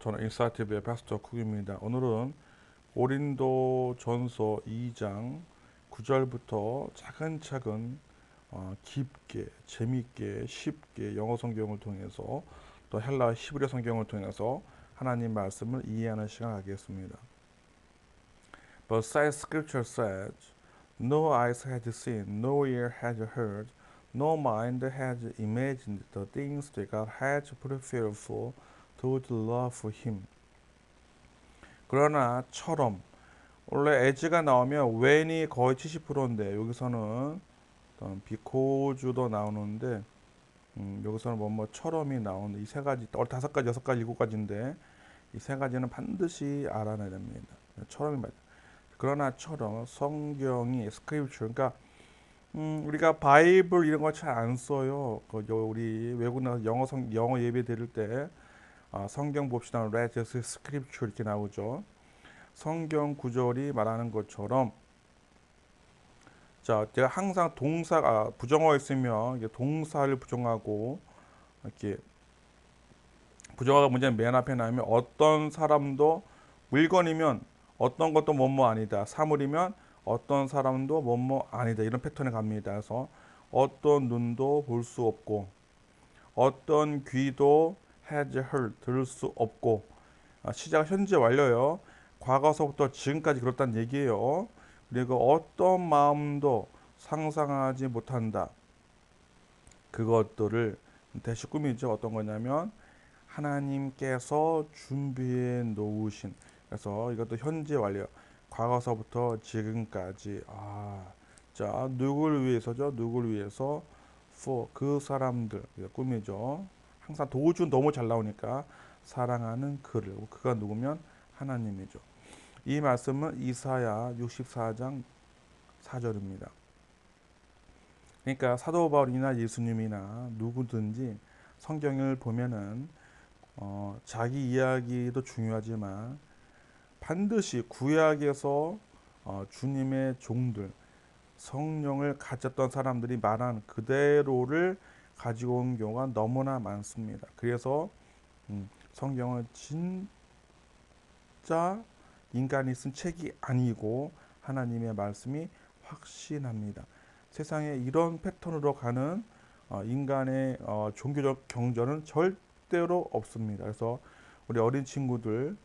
저는 인사이트비의 파스터 쿡입니다. 오늘은 고린도 전서 2장 9절부터 차근차근 깊게, 재밌게, 쉽게 영어 성경을 통해서 또 헬라 히브리 성경을 통해서 하나님 말씀을 이해하는 시간 갖겠습니다. But says scripture says, No eyes had seen, no ear had heard, no mind had imagined the things that God has prepared for those who love him. 그러나 처럼 원래 as가 나오면 when이 거의 70%인데 여기서는 because도 나오는데 여기서는 뭐처럼이 나오는 이 세 가지, 다섯 가지, 여섯 가지, 일곱 가지인데 이 세 가지는 반드시 알아내야 됩니다. 처럼이 맞아. 그러나 처럼 성경이 스크립처, 그러니까 우리가 바이블 이런 거 잘 안 써요. 우리 외국 나서 영어 예배 드릴 때 성경 봅시다. Read the scripture 이렇게 나오죠. 성경 구절이 말하는 것처럼 자, 제가 항상 동사가 부정어가 있으면 이게 동사를 부정하고 이렇게 부정어가 문제는 맨 앞에 나오면 어떤 사람도 물건이면 어떤 것도 뭐뭐 아니다. 사물이면 어떤 사람도 뭐뭐 아니다. 이런 패턴에 갑니다. 그래서 어떤 눈도 볼 수 없고 어떤 귀도 has heard 들을 수 없고 시작 현재 완료요. 과거서부터 지금까지 그렇다는 얘기예요. 그리고 어떤 마음도 상상하지 못한다. 그것들을 대시 꿈이죠. 어떤 거냐면 하나님께서 준비해 놓으신. 그래서 이것도 현재 완료. 과거서부터 지금까지. 자, 누구를 위해서죠? 누구를 위해서? for 그 사람들. 꿈이죠. 항상 도주 너무 잘 나오니까 사랑하는 그를. 그가 누구면 하나님이죠. 이 말씀은 이사야 64장 4절입니다. 그러니까 사도 바울이나 예수님이나 누구든지 성경을 보면은 자기 이야기도 중요하지만 반드시 구약에서 주님의 종들 성령을 가졌던 사람들이 말한 그대로를 가지고 온 경우가 너무나 많습니다. 그래서 성경은 진짜 인간이 쓴 책이 아니고 하나님의 말씀이 확신합니다. 세상에 이런 패턴으로 가는 인간의 종교적 경전은 절대로 없습니다. 그래서 우리 어린 친구들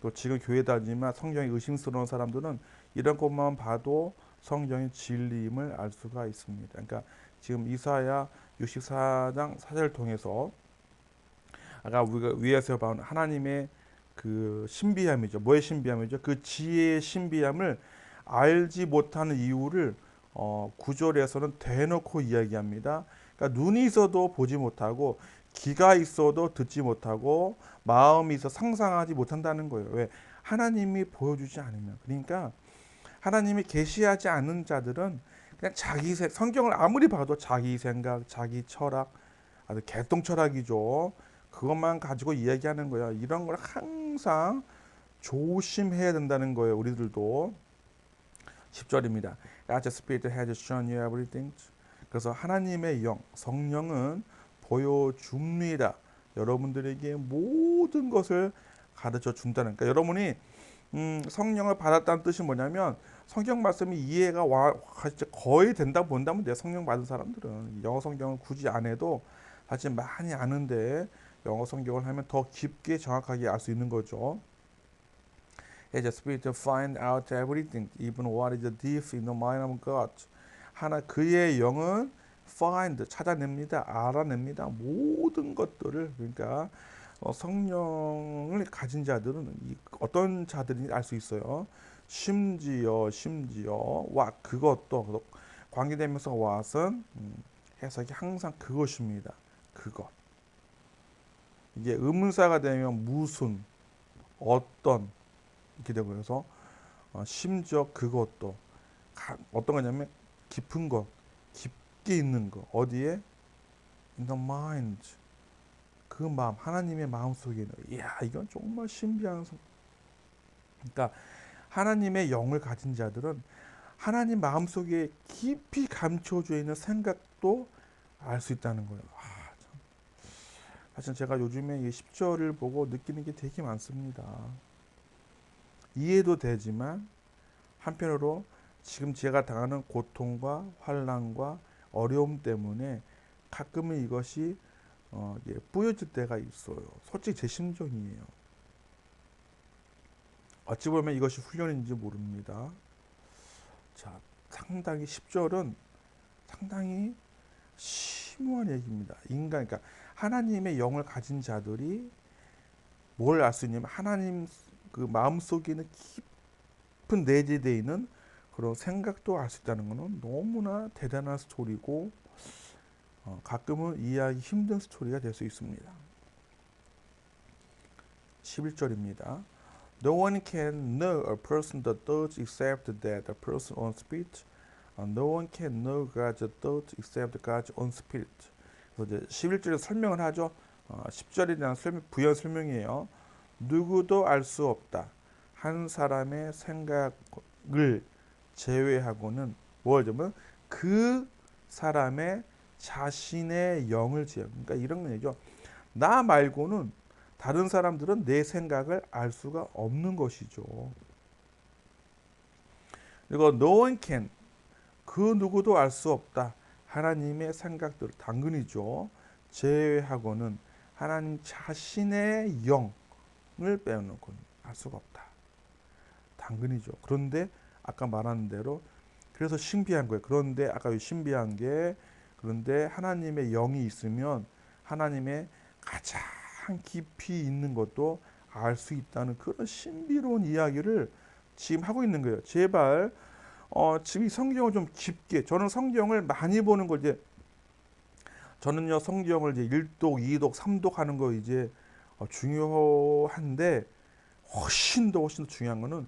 또 지금 교회 다니지만 성경이 의심스러운 사람들은 이런 것만 봐도 성경의 진리임을 알 수가 있습니다. 그러니까 지금 이사야 64장 4절을 통해서 아까 우리가 위에서 본 하나님의 그 신비함이죠. 뭐의 신비함이죠? 그 지혜의 신비함을 알지 못하는 이유를 9절에서는 대놓고 이야기합니다. 그러니까 눈이 있어도 보지 못하고 귀가 있어도 듣지 못하고 마음이 있어 상상하지 못한다는 거예요. 왜? 하나님이 보여주지 않으면. 그러니까 하나님이 계시하지 않는 자들은 그냥 성경을 아무리 봐도 자기 생각, 자기 철학, 아주 개똥 철학이죠. 그것만 가지고 이야기하는 거야. 이런 걸 항상 조심해야 된다는 거예요. 우리들도. 10절입니다. As the Spirit has shown you everything. 그래서 하나님의 영, 성령은 보여줍니다. 여러분들에게 모든 것을 가르쳐 준다는. 그러니까 여러분이 성령을 받았다는 뜻이 뭐냐면 성경 말씀이 이해가 거의 된다 본다면 돼. 성령 받은 사람들은 영어 성경을 굳이 안 해도 사실 많이 아는데 영어 성경을 하면 더 깊게 정확하게 알 수 있는 거죠. As a spirit to find out everything, even what is deep in the mind of God. 그의 영은 find 찾아냅니다, 알아냅니다. 모든 것들을. 그러니까 성령을 가진 자들은 어떤 자들인지 알 수 있어요. 심지어 그것도 관계되면서 what은 해석이 항상 그것입니다. 그것. 이게 의문사가 되면 무슨, 어떤 이렇게 되고 그래서 심지어 그것도 어떤 거냐면 깊은 것, 깊게 있는 것. 어디에? In the mind. 그 마음, 하나님의 마음 속에 있는. 이야, 이건 정말 신비한. 그러니까 하나님의 영을 가진 자들은 하나님 마음 속에 깊이 감춰져 있는 생각도 알 수 있다는 거예요. 사실 제가 요즘에 이 10절을 보고 느끼는 게 되게 많습니다. 이해도 되지만 한편으로 지금 제가 당하는 고통과 환난과 어려움 때문에 가끔은 이것이 뿌여질 때가 있어요. 솔직히 제 심정이에요. 어찌 보면 이것이 훈련인지 모릅니다. 자, 상당히 10절은 상당히 심오한 얘기입니다. 그러니까 하나님의 영을 가진 자들이 뭘 알 수 있냐면 하나님 그 마음 속에 있는 깊은 내재되어 있는 그런 생각도 알 수 있다는 것은 너무나 대단한 스토리고 가끔은 이해하기 힘든 스토리가 될 수 있습니다. 11절입니다. No one can know a person the thoughts except that the person own spirit. No one can know God's thoughts except God's own spirit. 그래서 이제 11절에 설명을 하죠. 10절에 대한 부연 설명이에요. 누구도 알 수 없다. 한 사람의 생각을 제외하고는 뭐냐면 그 사람의 자신의 영을 제외. 그러니까 이런 얘기죠. 나 말고는 다른 사람들은 내 생각을 알 수가 없는 것이죠. 그리고 no one can 그 누구도 알 수 없다. 하나님의 생각들 당근이죠. 제외하고는 하나님 자신의 영을 빼놓고는 알 수가 없다. 당근이죠. 그런데 아까 말한 대로 그래서 신비한 거예요. 그런데 아까 신비한 게 그런데 하나님의 영이 있으면 하나님의 가장 깊이 있는 것도 알 수 있다는 그런 신비로운 이야기를 지금 하고 있는 거예요. 제발 지금 이 성경을 좀 깊게 저는 성경을 많이 보는 거 이제 저는요 성경을 이제 1독, 2독, 3독 하는 거 이제 중요한데 훨씬 더 중요한 거는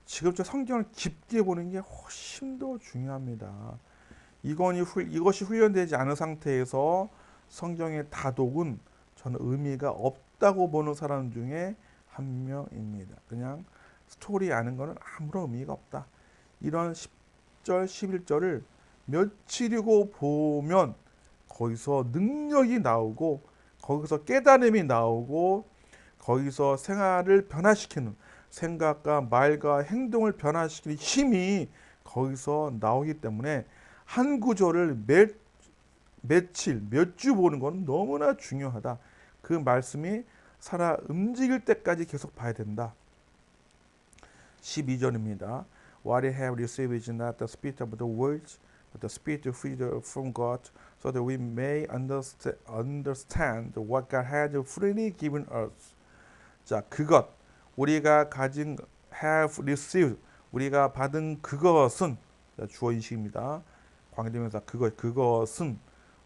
지금 저 성경을 깊게 보는 게 훨씬 더 중요합니다. 이것이 훈련되지 않은 상태에서 성경의 다독은 저는 의미가 없다고 보는 사람 중에 한 명입니다. 그냥 스토리 아는 거는 아무런 의미가 없다. 이런 10절, 11절을 며칠이고 보면 거기서 능력이 나오고 거기서 깨달음이 나오고 거기서 생활을 변화시키는 생각과 말과 행동을 변화시키는 힘이 거기서 나오기 때문에 한 구절을 며칠, 몇 주 보는 건 너무나 중요하다. 그 말씀이 살아 움직일 때까지 계속 봐야 된다. 12절입니다. What you have received is not the spirit of the world, but the spirit from God, so that we may understand what God has freely given us. 자, 그것 우리가 가진 have received 우리가 받은 그것은 주어 인식입니다. 관계대명사 그것은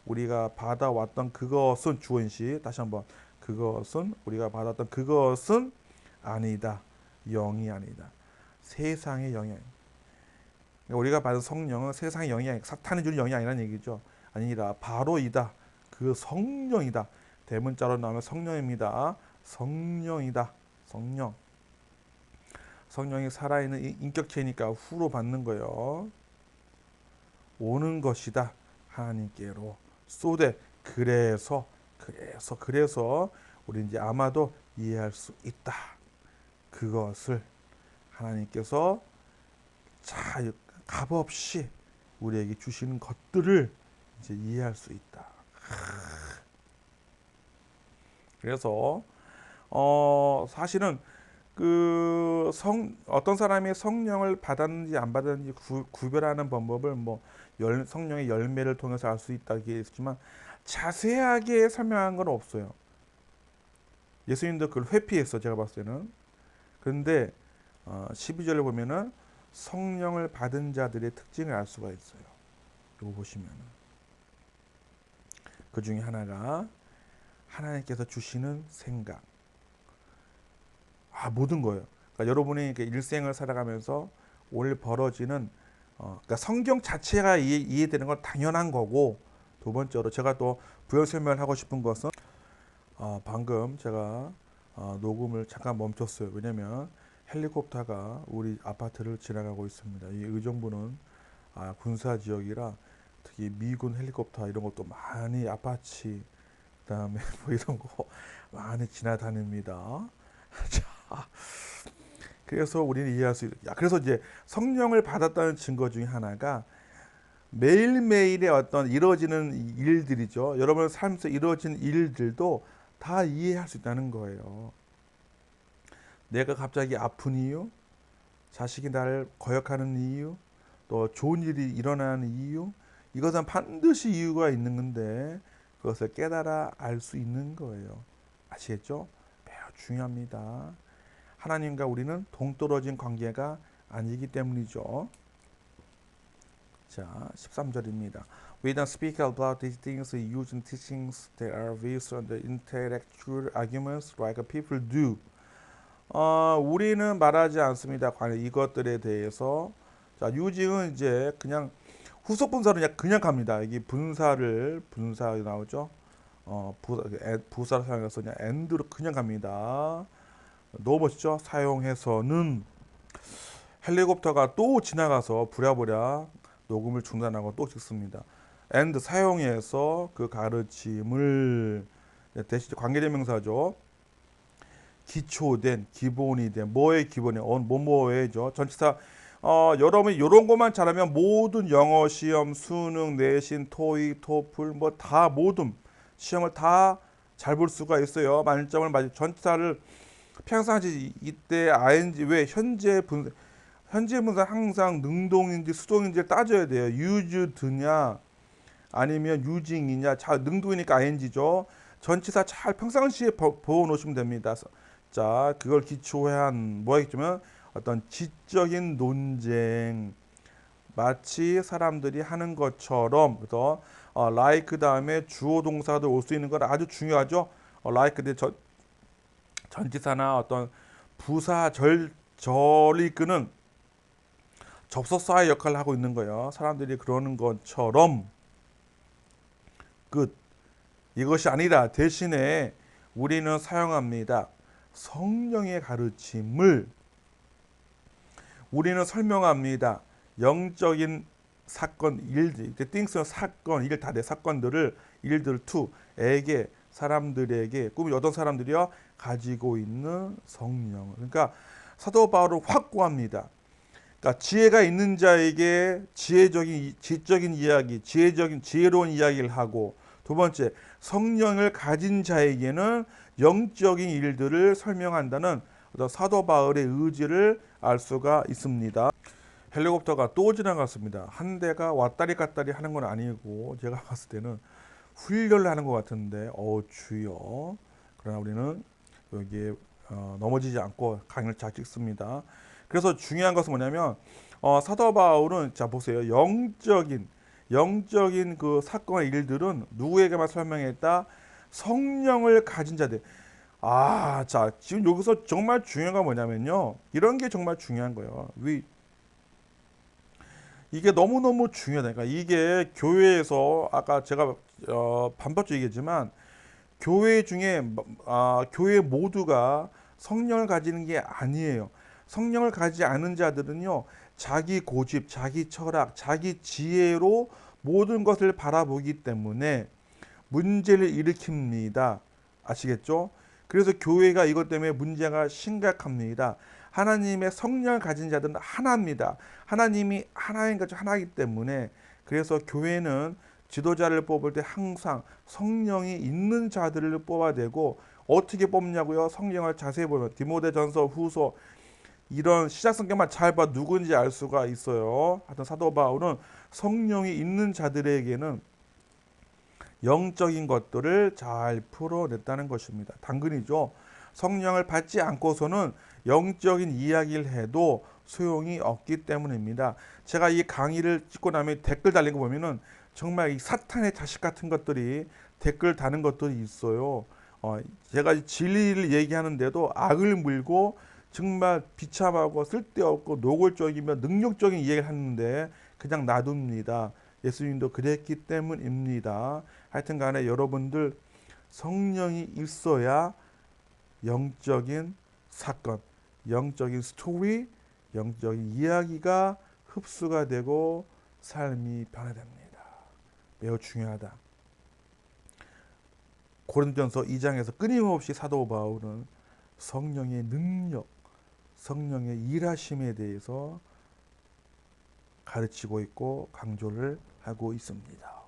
우리가 받아왔던 그것은 주어 인식. 다시 한번 그것은 우리가 받았던 그것은 아니다. 영이 아니다. 세상의 영이 아니다. 그러니까 우리가 받은 성령은 세상의 영이 아니라 사탄이 주는 영이 아니라는 얘기죠. 아니라 바로 이다. 그 성령이다. 대문자로 나오면 성령입니다. 성령이다. 성령. 성령이 살아있는 인격체니까 후로 받는 거예요. 오는 것이다. 하나님께로 쏘되 그래서 우리 이제 아마도 이해할 수 있다. 그것을 하나님께서 값없이 우리에게 주시는 것들을 이제 이해할 수 있다. 그래서 사실은 어떤 사람이 성령을 받았는지 안 받았는지 구별하는 방법을 성령의 열매를 통해서 알 수 있다고 했지만 자세하게 설명한 건 없어요. 예수님도 그걸 회피했어 제가 봤을 때는. 그런데 12절을 보면은 성령을 받은 자들의 특징을 알 수가 있어요. 이거 보시면은 그 중에 하나가 하나님께서 주시는 생각. 모든 거예요. 그러니까 여러분이 일생을 살아가면서 올 벌어지는 그러니까 성경 자체가 이해되는 건 당연한 거고 두 번째로 제가 또 부연 설명을 하고 싶은 것은 방금 제가 녹음을 잠깐 멈췄어요. 왜냐면 헬리콥터가 우리 아파트를 지나가고 있습니다. 이 의정부는 군사 지역이라 특히 미군 헬리콥터 이런 것도 많이 아파치 그다음에 뭐 이런 거 많이 지나다닙니다. 자, 그래서 우리는 이해할 수 그래서 이제 성령을 받았다는 증거 중에 하나가 매일매일의 어떤 이루어지는 일들이죠. 여러분의 삶에서 이루어진 일들도 다 이해할 수 있다는 거예요. 내가 갑자기 아픈 이유, 자식이 나를 거역하는 이유, 또 좋은 일이 일어나는 이유, 이것은 반드시 이유가 있는 건데 그것을 깨달아 알 수 있는 거예요. 아시겠죠? 매우 중요합니다. 하나님과 우리는 동떨어진 관계가 아니기 때문이죠. 자, 13절입니다. We don't speak about these things using teachings that are based on the intellectual arguments like people do. 우리는 말하지 않습니다. 관련 이것들에 대해서. 자, 유징은 이제 그냥 후속 분사로 그냥 갑니다. 이게 분사 나오죠. 부사를 사용해서 그냥 and로 그냥 갑니다. 너무 멋있죠? 사용해서는 헬리콥터가 또 지나가서 부랴부랴 녹음을 중단하고 또 찍습니다. and 사용해서 그 가르침을 대신 관계대명사죠. 기초된, 기본이 된, 뭐의 기본이, 뭐뭐의죠. 전치사, 여러분이 이런 것만 잘하면 모든 영어 시험, 수능, 내신, 토익, 토플, 뭐 다 모든 시험을 다 잘 볼 수가 있어요. 만점을 맞이 전치사를 평상시 이때 ing 왜 현재 분사 항상 능동인지 수동인지를 따져야 돼요. used냐 아니면 using이냐. 자, 능동이니까 ing죠. 전치사 잘 평상시에 보어 놓으시면 됩니다. 자, 그걸 기초해야 한 뭐겠냐면 어떤 지적인 논쟁, 마치 사람들이 하는 것처럼. 그래서 like 다음에 주어 동사도 올 수 있는 건 아주 중요하죠. like 대 전치사나 어떤 부사 절이 끄는 접속사의 역할을 하고 있는 거예요. 사람들이 그러는 것처럼 끝. 이것이 아니라 대신에 우리는 사용합니다. 성령의 가르침을 우리는 설명합니다. 영적인 사건, 일들, things는 사건, 일 다 내 사건들을 일들 to에게 사람들에게 꿈이 어떤 사람들이요? 가지고 있는 성령. 그러니까 사도 바울을 확고합니다. 그러니까 지혜가 있는 자에게 지적인 이야기, 지혜로운 이야기를 하고, 두 번째 성령을 가진 자에게는 영적인 일들을 설명한다는 사도 바울의 의지를 알 수가 있습니다. 헬리콥터가 또 지나갔습니다. 한 대가 왔다리 갔다리 하는 건 아니고 제가 봤을 때는 훈련을 하는 것 같은데 주여. 그러나 우리는 여기에 넘어지지 않고 강을 잘 찍습니다. 그래서 중요한 것은 뭐냐면 사도 바울은 자 보세요. 영적인 그 사건의 일들은 누구에게만 설명했다? 성령을 가진 자들. 자, 지금 여기서 정말 중요한 건 뭐냐면요. 이런 게 정말 중요한 거예요. 이게 너무너무 중요하다. 그러니까 이게 교회에서 아까 제가 반복적으로 얘기했지만 교회 중에 교회 모두가 성령을 가지는 게 아니에요. 성령을 가지지 않은 자들은요. 자기 고집, 자기 철학, 자기 지혜로 모든 것을 바라보기 때문에 문제를 일으킵니다. 아시겠죠? 그래서 교회가 이것 때문에 문제가 심각합니다. 하나님의 성령을 가진 자들은 하나입니다. 하나님이 하나인 것 중 하나이기 때문에 그래서 교회는 지도자를 뽑을 때 항상 성령이 있는 자들을 뽑아내고 어떻게 뽑냐고요? 성령을 자세히 보면 디모데전서, 후서 이런 시작 성경만 잘 봐 누군지 알 수가 있어요. 하여튼 사도 바울은 성령이 있는 자들에게는 영적인 것들을 잘 풀어냈다는 것입니다. 당근이죠. 성령을 받지 않고서는 영적인 이야기를 해도 소용이 없기 때문입니다. 제가 이 강의를 찍고 나면 댓글 달린 거 보면은 정말 이 사탄의 자식 같은 것들이 댓글 다는 것들이 있어요. 제가 진리를 얘기하는데도 악을 물고 정말 비참하고 쓸데없고 노골적이며 능력적인 이야기를 하는데 그냥 놔둡니다. 예수님도 그랬기 때문입니다. 하여튼 간에 여러분들 성령이 있어야 영적인 사건, 영적인 스토리, 영적인 이야기가 흡수가 되고 삶이 변화됩니다. 매우 중요하다. 고린도전서 2장에서 끊임없이 사도 바울은 성령의 능력, 성령의 일하심에 대해서 가르치고 있고 강조를 하고 있습니다.